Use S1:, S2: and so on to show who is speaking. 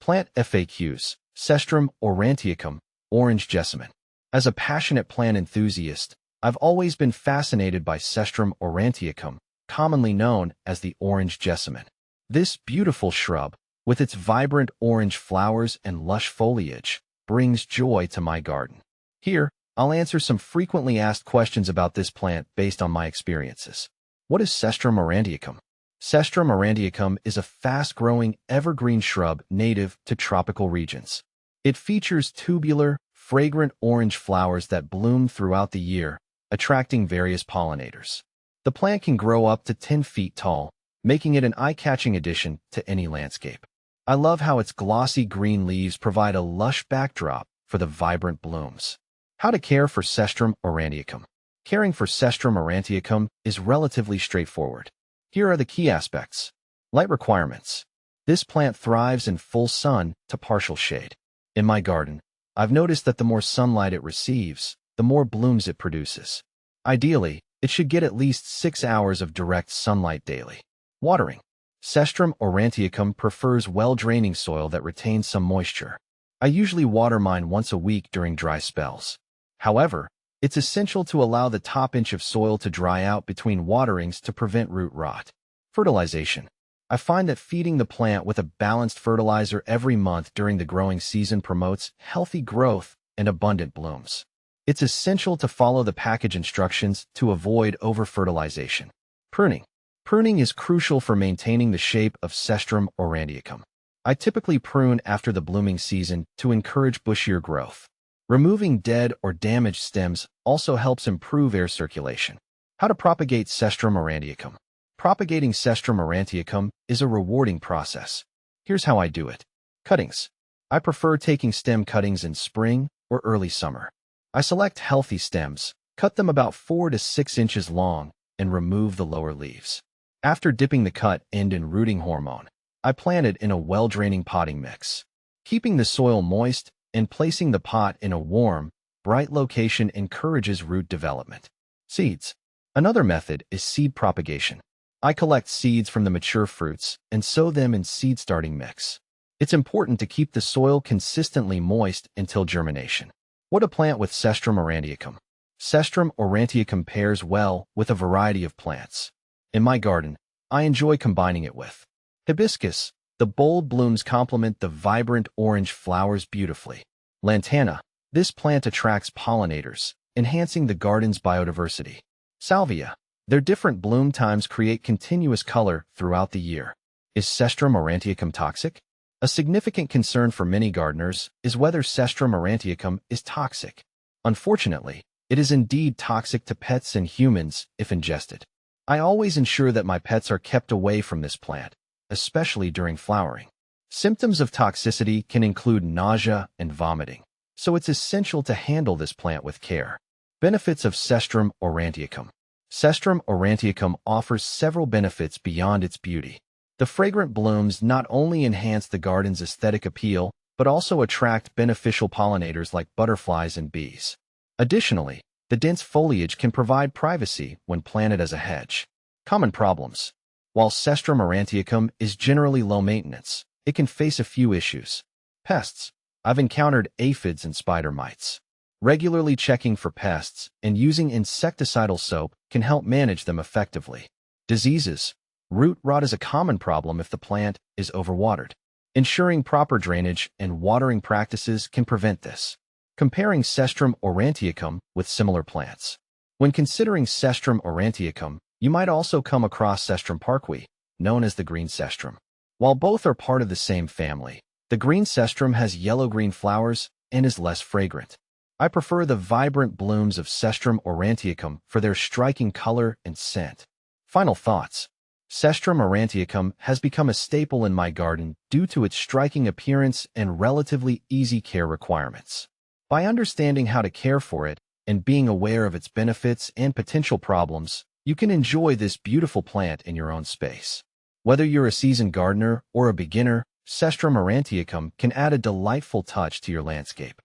S1: Plant FAQs, Cestrum aurantiacum, orange jessamine. As a passionate plant enthusiast, I've always been fascinated by Cestrum aurantiacum, commonly known as the orange jessamine. This beautiful shrub, with its vibrant orange flowers and lush foliage, brings joy to my garden. Here, I'll answer some frequently asked questions about this plant based on my experiences. What is Cestrum aurantiacum? Cestrum aurantiacum is a fast-growing evergreen shrub native to tropical regions. It features tubular, fragrant orange flowers that bloom throughout the year, attracting various pollinators. The plant can grow up to 10 feet tall, making it an eye-catching addition to any landscape. I love how its glossy green leaves provide a lush backdrop for the vibrant blooms. How to care for Cestrum aurantiacum. Caring for Cestrum aurantiacum is relatively straightforward. Here are the key aspects. Light requirements. This plant thrives in full sun to partial shade. In my garden, I've noticed that the more sunlight it receives, the more blooms it produces. Ideally, it should get at least 6 hours of direct sunlight daily. Watering. Cestrum aurantiacum prefers well-draining soil that retains some moisture. I usually water mine once a week during dry spells. However, it's essential to allow the top inch of soil to dry out between waterings to prevent root rot. Fertilization. I find that feeding the plant with a balanced fertilizer every month during the growing season promotes healthy growth and abundant blooms. It's essential to follow the package instructions to avoid over-fertilization. Pruning. Pruning is crucial for maintaining the shape of Cestrum aurantiacum. I typically prune after the blooming season to encourage bushier growth. Removing dead or damaged stems also helps improve air circulation. How to propagate Cestrum aurantiacum. Propagating Cestrum aurantiacum is a rewarding process. Here's how I do it. Cuttings. I prefer taking stem cuttings in spring or early summer. I select healthy stems, cut them about 4 to 6 inches long, and remove the lower leaves. After dipping the cut end in rooting hormone, I plant it in a well-draining potting mix. Keeping the soil moist and placing the pot in a warm, bright location encourages root development. Seeds. Another method is seed propagation. I collect seeds from the mature fruits and sow them in seed-starting mix. It's important to keep the soil consistently moist until germination. What to plant with Cestrum aurantiacum. Cestrum aurantiacum pairs well with a variety of plants. In my garden, I enjoy combining it with hibiscus. The bold blooms complement the vibrant orange flowers beautifully. Lantana. This plant attracts pollinators, enhancing the garden's biodiversity. Salvia. Their different bloom times create continuous color throughout the year. Is Cestrum aurantiacum toxic? A significant concern for many gardeners is whether Cestrum aurantiacum is toxic. Unfortunately, it is indeed toxic to pets and humans if ingested. I always ensure that my pets are kept away from this plant, especially during flowering. Symptoms of toxicity can include nausea and vomiting, so it's essential to handle this plant with care. Benefits of Cestrum aurantiacum. Cestrum aurantiacum offers several benefits beyond its beauty. The fragrant blooms not only enhance the garden's aesthetic appeal, but also attract beneficial pollinators like butterflies and bees. Additionally, the dense foliage can provide privacy when planted as a hedge. Common problems. While Cestrum aurantiacum is generally low maintenance, it can face a few issues. Pests. I've encountered aphids and spider mites. Regularly checking for pests and using insecticidal soap can help manage them effectively. Diseases. Root rot is a common problem if the plant is overwatered. Ensuring proper drainage and watering practices can prevent this. Comparing Cestrum aurantiacum with similar plants. When considering Cestrum aurantiacum, you might also come across Cestrum parkii, known as the green cestrum. While both are part of the same family, the green cestrum has yellow-green flowers and is less fragrant. I prefer the vibrant blooms of Cestrum aurantiacum for their striking color and scent. Final thoughts. Cestrum aurantiacum has become a staple in my garden due to its striking appearance and relatively easy care requirements. By understanding how to care for it and being aware of its benefits and potential problems, you can enjoy this beautiful plant in your own space. Whether you're a seasoned gardener or a beginner, Cestrum aurantiacum can add a delightful touch to your landscape.